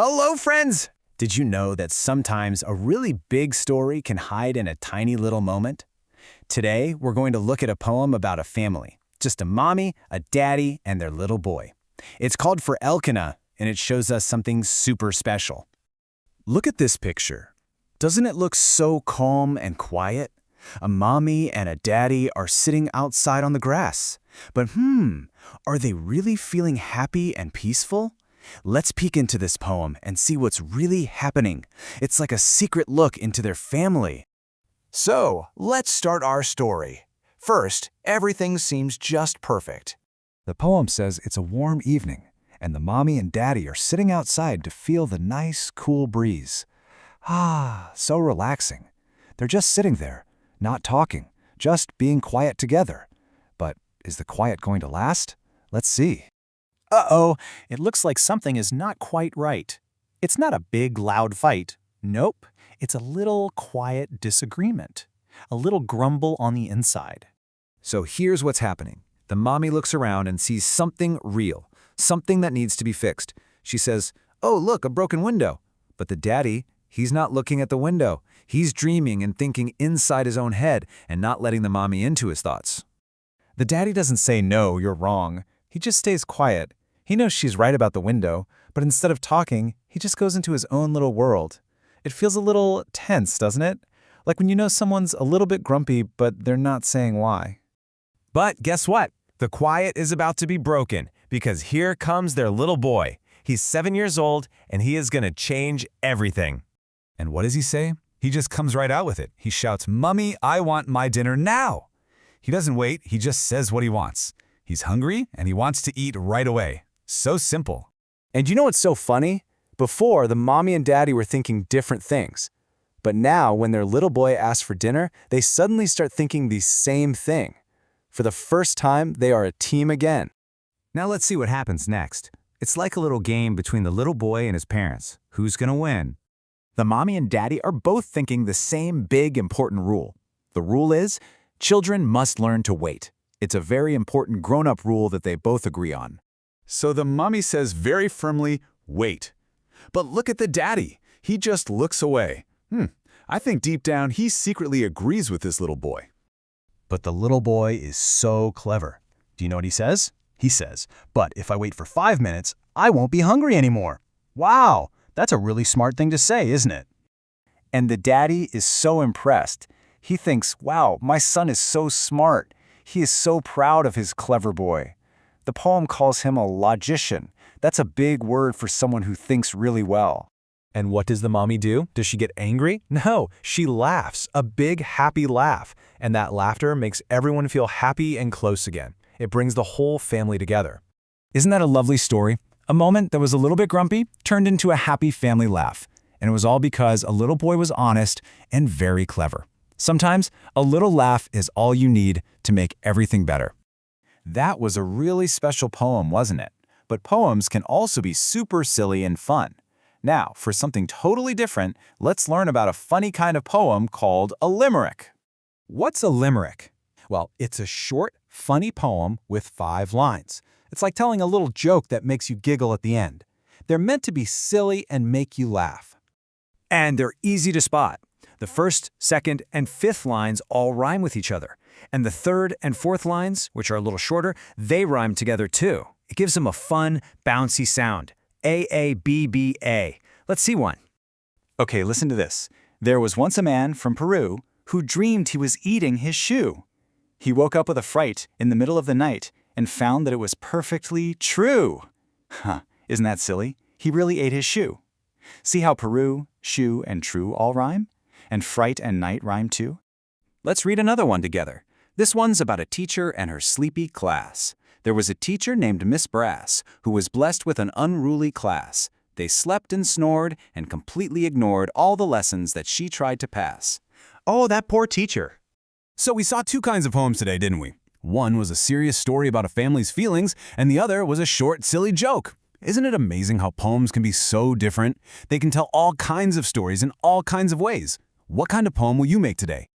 Hello, friends! Did you know that sometimes a really big story can hide in a tiny little moment? Today, we're going to look at a poem about a family, just a mommy, a daddy, and their little boy. It's called For Elkana, and it shows us something super special. Look at this picture. Doesn't it look so calm and quiet? A mommy and a daddy are sitting outside on the grass. But are they really feeling happy and peaceful? Let's peek into this poem and see what's really happening. It's like a secret look into their family. So, let's start our story. First, everything seems just perfect. The poem says it's a warm evening, and the mommy and daddy are sitting outside to feel the nice, cool breeze. Ah, so relaxing. They're just sitting there, not talking, just being quiet together. But is the quiet going to last? Let's see. Uh-oh, it looks like something is not quite right. It's not a big, loud fight. Nope, it's a little quiet disagreement. A little grumble on the inside. So here's what's happening. The mommy looks around and sees something real, something that needs to be fixed. She says, "Oh, look, a broken window." But the daddy, he's not looking at the window. He's dreaming and thinking inside his own head and not letting the mommy into his thoughts. The daddy doesn't say, "No, you're wrong." He just stays quiet. He knows she's right about the window, but instead of talking, he just goes into his own little world. It feels a little tense, doesn't it? Like when you know someone's a little bit grumpy, but they're not saying why. But guess what? The quiet is about to be broken because here comes their little boy. He's 7 years old, and he is going to change everything. And what does he say? He just comes right out with it. He shouts, "Mommy, I want my dinner now." He doesn't wait, he just says what he wants. He's hungry, and he wants to eat right away. So simple. And you know what's so funny? Before, the mommy and daddy were thinking different things. But now, when their little boy asks for dinner, they suddenly start thinking the same thing. For the first time, they are a team again. Now let's see what happens next. It's like a little game between the little boy and his parents. Who's gonna win? The mommy and daddy are both thinking the same big, important rule. The rule is, children must learn to wait. It's a very important grown-up rule that they both agree on. So the mommy says very firmly, "Wait." But look at the daddy. He just looks away. I think deep down he secretly agrees with this little boy. But the little boy is so clever. Do you know what he says? He says, "But if I wait for 5 minutes, I won't be hungry anymore." Wow, that's a really smart thing to say, isn't it? And the daddy is so impressed. He thinks, wow, my son is so smart. He is so proud of his clever boy. The poem calls him a logician. That's a big word for someone who thinks really well. And what does the mommy do? Does she get angry? No, she laughs, a big happy laugh. And that laughter makes everyone feel happy and close again. It brings the whole family together. Isn't that a lovely story? A moment that was a little bit grumpy turned into a happy family laugh. And it was all because a little boy was honest and very clever. Sometimes a little laugh is all you need to make everything better. That was a really special poem, wasn't it? But poems can also be super silly and fun. Now, for something totally different, let's learn about a funny kind of poem called a limerick. What's a limerick? Well, it's a short, funny poem with 5 lines. It's like telling a little joke that makes you giggle at the end. They're meant to be silly and make you laugh. And they're easy to spot. The first, second, and fifth lines all rhyme with each other. And the third and fourth lines, which are a little shorter, they rhyme together too. It gives them a fun, bouncy sound. A-A-B-B-A. Let's see one. Okay, listen to this. There was once a man from Peru who dreamed he was eating his shoe. He woke up with a fright in the middle of the night and found that it was perfectly true. Isn't that silly? He really ate his shoe. See how Peru, shoe, and true all rhyme? And fright and night rhyme too? Let's read another one together. This one's about a teacher and her sleepy class. There was a teacher named Miss Brass who was blessed with an unruly class. They slept and snored and completely ignored all the lessons that she tried to pass. Oh, that poor teacher. So we saw 2 kinds of poems today, didn't we? One was a serious story about a family's feelings, and the other was a short, silly joke. Isn't it amazing how poems can be so different? They can tell all kinds of stories in all kinds of ways. What kind of poem will you make today?